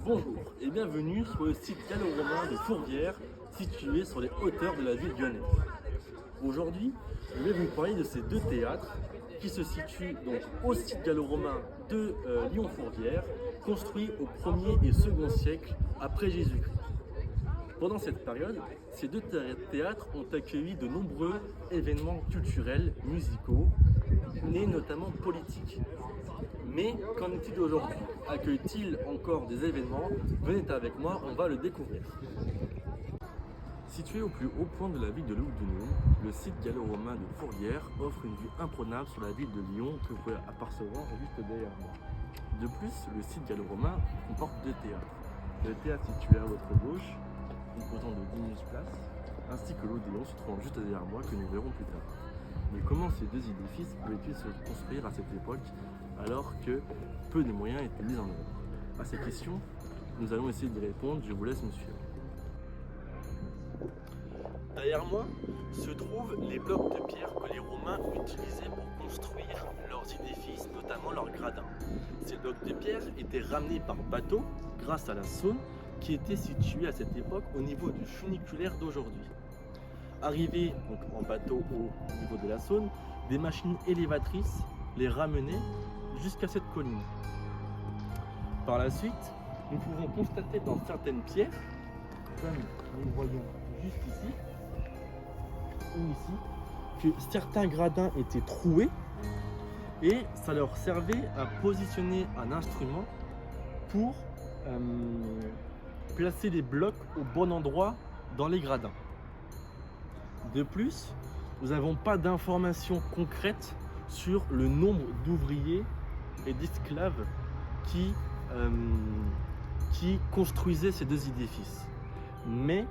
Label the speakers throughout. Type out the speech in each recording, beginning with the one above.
Speaker 1: Bonjour et bienvenue sur le site gallo-romain de Fourvière, situé sur les hauteurs de la ville lyonnaise. Aujourd'hui, je vais vous parler de ces deux théâtres qui se situent donc au site gallo-romain de Lyon-Fourvière, construit au 1er et 2e siècle après Jésus-Christ. Pendant cette période, ces deux théâtres ont accueilli de nombreux événements culturels, musicaux, et notamment politiques. Mais qu'en est-il aujourd'hui? Accueille-t-il encore des événements? Venez avec moi, on va le découvrir. Situé au plus haut point de la ville de Loudunum, le site gallo-romain de Fourvière offre une vue imprenable sur la ville de Lyon que vous pouvez apercevoir juste derrière moi. De plus, le site gallo-romain comporte deux théâtres. Le théâtre situé à votre gauche, composant de 10 000 places, ainsi que l'Odéon se trouvant juste derrière moi que nous verrons plus tard. Mais comment ces deux édifices pouvaient-ils se construire à cette époque alors que peu de moyens étaient mis en œuvre? À ces questions, nous allons essayer d'y répondre, je vous laisse me suivre. Derrière moi se trouvent les blocs de pierre que les Romains utilisaient pour construire leurs édifices, notamment leurs gradins. Ces blocs de pierre étaient ramenés par bateau grâce à la Saône qui était située à cette époque au niveau du funiculaire d'aujourd'hui. Arrivés donc en bateau au niveau de la Saône, des machines élévatrices les ramenaient jusqu'à cette colline. Par la suite, nous pouvons constater dans certaines pierres, comme nous voyons juste ici, ou ici, que certains gradins étaient troués et ça leur servait à positionner un instrument pour placer les blocs au bon endroit dans les gradins. De plus, nous n'avons pas d'informations concrètes sur le nombre d'ouvriers et d'esclaves qui construisaient ces deux édifices. Mais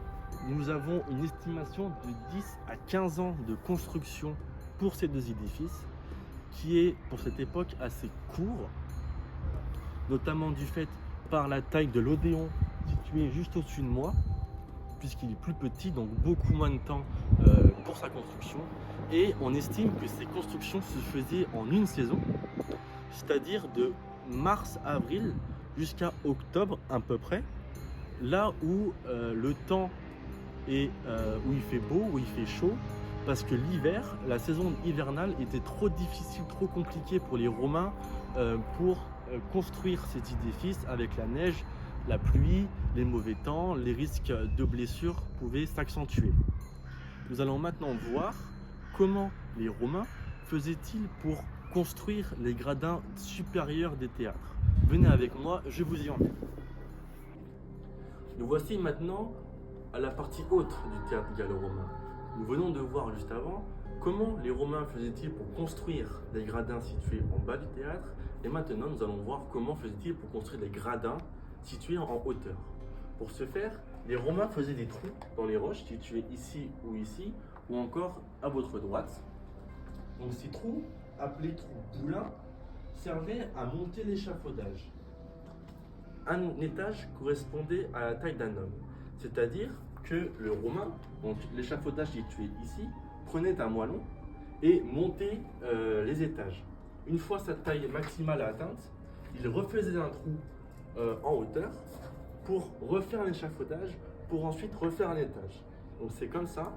Speaker 1: nous avons une estimation de 10 à 15 ans de construction pour ces deux édifices, qui est pour cette époque assez court, notamment du fait par la taille de l'Odéon situé juste au-dessus de moi, puisqu'il est plus petit, donc beaucoup moins de temps pour sa construction. Et on estime que ces constructions se faisaient en une saison, c'est-à-dire de mars-avril jusqu'à octobre à peu près, là où le temps est, où il fait beau, où il fait chaud, parce que l'hiver, la saison hivernale était trop difficile, trop compliquée pour les Romains pour construire cet édifice avec la neige, la pluie, les mauvais temps, les risques de blessures pouvaient s'accentuer. Nous allons maintenant voir comment les Romains faisaient-ils pour construire les gradins supérieurs des théâtres. Venez avec moi, je vous y emmène. Nous voici maintenant à la partie haute du théâtre gallo-romain. Nous venons de voir juste avant comment les Romains faisaient-ils pour construire les gradins situés en bas du théâtre, et maintenant nous allons voir comment faisaient-ils pour construire les gradins situés en hauteur. Pour ce faire, les Romains faisaient des trous dans les roches situés ici, ou encore à votre droite. Donc ces trous, appelés trous boulins, servaient à monter l'échafaudage. Un étage correspondait à la taille d'un homme, c'est-à-dire que le Romain, donc l'échafaudage situé ici, prenait un moellon et montait les étages. Une fois sa taille maximale atteinte, il refaisait un trou en hauteur pour refaire un échafaudage, pour ensuite refaire un étage. Donc c'est comme ça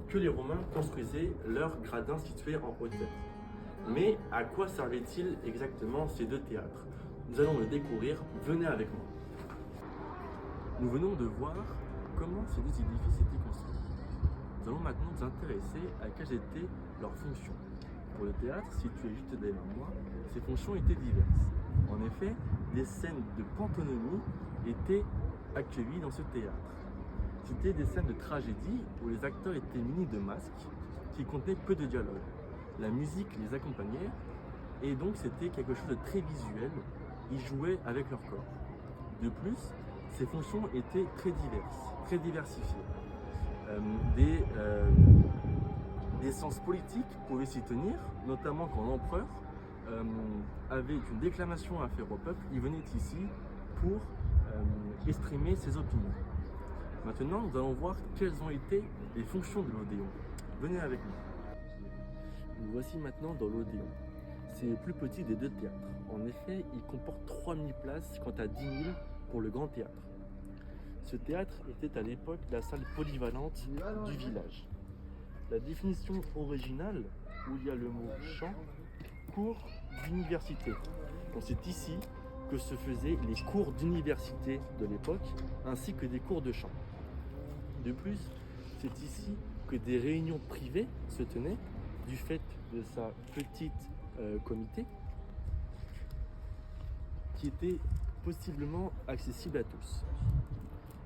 Speaker 1: que les Romains construisaient leurs gradins situés en hauteur. Mais à quoi servaient-ils exactement ces deux théâtres? Nous allons le découvrir, venez avec moi. Nous venons de voir comment ces deux édifices étaient construits. Nous allons maintenant nous intéresser à quelles étaient leurs fonctions. Pour le théâtre, situé juste derrière moi, ces fonctions étaient diverses. En effet, des scènes de pantomime étaient accueillies dans ce théâtre. C'était des scènes de tragédie où les acteurs étaient munis de masques qui contenaient peu de dialogue. La musique les accompagnait et donc c'était quelque chose de très visuel. Ils jouaient avec leur corps. De plus, ces fonctions étaient très diverses, très diversifiées. Des sens politiques pouvaient s'y tenir, notamment quand l'empereur avait une déclamation à faire au peuple, il venait ici pour exprimer ses opinions. Maintenant, nous allons voir quelles ont été les fonctions de l'Odéon. Venez avec nous. Nous voici maintenant dans l'Odéon. C'est le plus petit des deux théâtres. En effet, il comporte 3000 places, quant à 10 000 pour le Grand Théâtre. Ce théâtre était à l'époque la salle polyvalente du village. La définition originale, où il y a le mot chant, cours d'université. Donc c'est ici que se faisaient les cours d'université de l'époque, ainsi que des cours de chant. De plus, c'est ici que des réunions privées se tenaient, du fait de sa petite comité, qui était possiblement accessible à tous.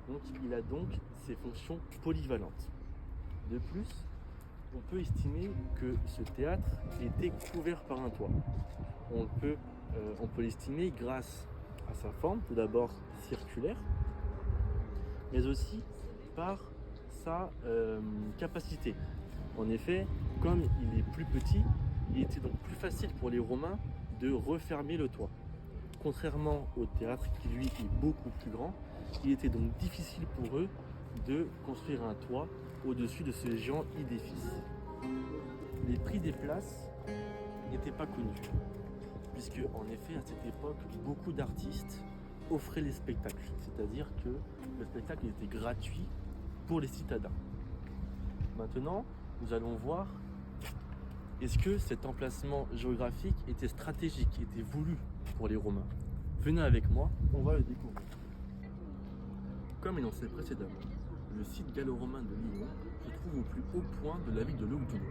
Speaker 1: Donc il a donc ses fonctions polyvalentes. De plus, on peut estimer que ce théâtre était couvert par un toit. On peut l'estimer grâce à sa forme, tout d'abord circulaire, mais aussi par sa capacité. En effet, comme il est plus petit, il était donc plus facile pour les Romains de refermer le toit. Contrairement au théâtre qui lui est beaucoup plus grand, il était donc difficile pour eux de construire un toit au-dessus de ce géant édifice. Les prix des places n'étaient pas connus, puisque en effet à cette époque, beaucoup d'artistes offraient les spectacles, c'est-à-dire que le spectacle était gratuit pour les citadins. Maintenant, nous allons voir est-ce que cet emplacement géographique était stratégique, était voulu pour les Romains. Venez avec moi, on va le découvrir. Comme énoncé précédemment, le site gallo-romain de Lyon se trouve au plus haut point de la ville de Lugdunum.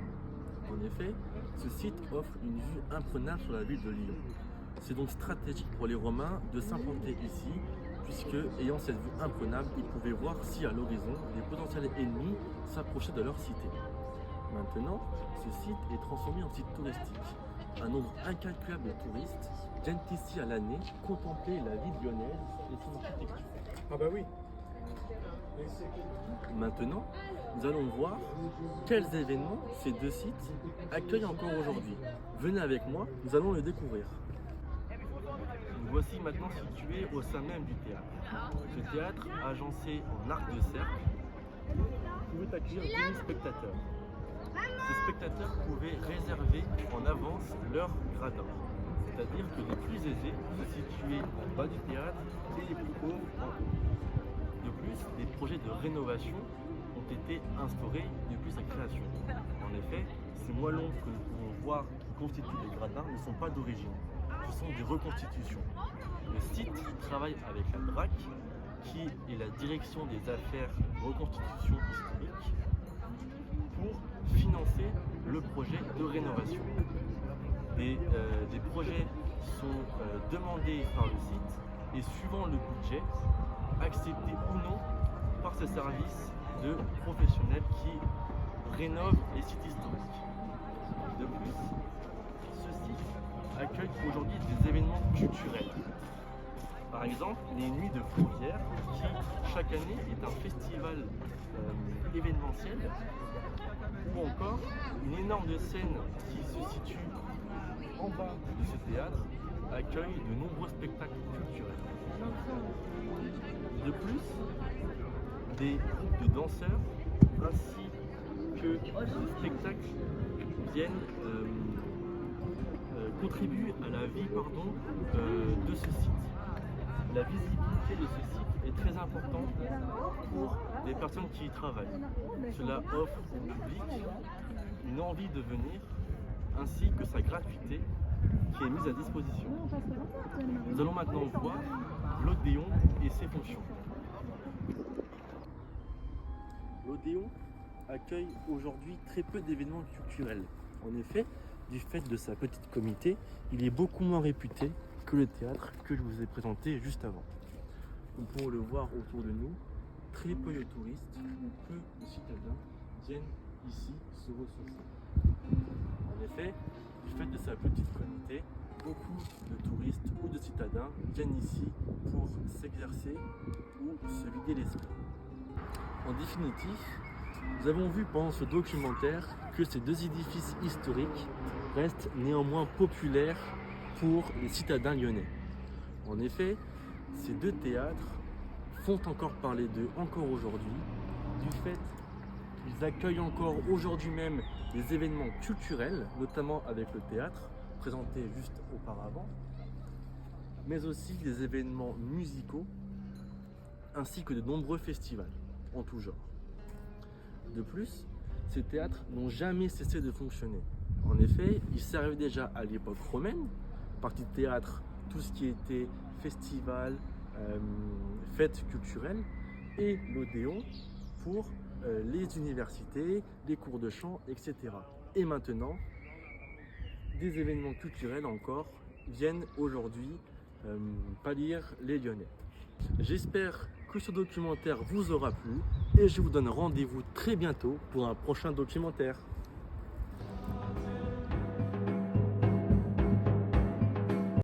Speaker 1: En effet, ce site offre une vue imprenable sur la ville de Lyon. C'est donc stratégique pour les Romains de s'implanter ici, puisque, ayant cette vue imprenable, ils pouvaient voir si à l'horizon, les potentiels ennemis s'approchaient de leur cité. Maintenant, ce site est transformé en site touristique. Un nombre incalculable de touristes viennent ici à l'année contempler la ville lyonnaise et son architecture.
Speaker 2: Ah bah oui.
Speaker 1: Maintenant, nous allons voir quels événements ces deux sites accueillent encore aujourd'hui. Venez avec moi, nous allons le découvrir. Nous voici maintenant situés au sein même du théâtre. Ce théâtre, agencé en arc de cercle, pouvait accueillir 2000 spectateurs. Ces spectateurs pouvaient réserver en avance leur gradin, c'est-à-dire que les plus aisés se situaient en bas du théâtre et les plus hauts en haut. De plus, des projets de rénovation ont été instaurés depuis sa création. En effet, ces moellons que nous pouvons voir qui constituent les gradins ne sont pas d'origine, ce sont des reconstitutions. Le site travaille avec la DRAC, qui est la direction des affaires reconstitution historique, pour financer le projet de rénovation. Des projets sont demandés par le site et suivant le budget, acceptés ou non par ce service de professionnels qui rénovent les sites historiques. De plus, ce site accueille aujourd'hui des événements culturels. Par exemple, les Nuits de Fourvière, qui chaque année est un festival événementiel, ou encore une énorme scène qui se situe en bas de ce théâtre accueille de nombreux spectacles culturels. De plus, des groupes de danseurs ainsi que des spectacles viennent contribuent à la vie de ce site. La visibilité de ce site est très importante pour les personnes qui y travaillent. Cela offre au public une envie de venir ainsi que sa gratuité qui est mise à disposition. Nous allons maintenant voir l'Odéon et ses fonctions. L'Odéon accueille aujourd'hui très peu d'événements culturels. En effet, du fait de sa petite comité, il est beaucoup moins réputé que le théâtre que je vous ai présenté juste avant. Nous pouvons le voir autour de nous, très peu de touristes, peu de citadins viennent ici se ressourcer. En effet, du fait de sa petite comité, beaucoup de touristes ou de citadins viennent ici pour s'exercer ou se vider l'esprit. En définitive, nous avons vu pendant ce documentaire que ces deux édifices historiques restent néanmoins populaires pour les citadins lyonnais. En effet, ces deux théâtres font encore parler d'eux encore aujourd'hui, du fait qu'ils accueillent encore aujourd'hui même des événements culturels, notamment avec le théâtre, présenté juste auparavant, mais aussi des événements musicaux ainsi que de nombreux festivals en tout genre. De plus, ces théâtres n'ont jamais cessé de fonctionner. En effet, ils servaient déjà à l'époque romaine, partie de théâtre, tout ce qui était festival, fêtes culturelles, et l'Odéon pour les universités, les cours de chant, etc. Et maintenant, des événements culturels encore viennent aujourd'hui pâlir les Lyonnais. J'espère que ce documentaire vous aura plu et je vous donne rendez-vous très bientôt pour un prochain documentaire.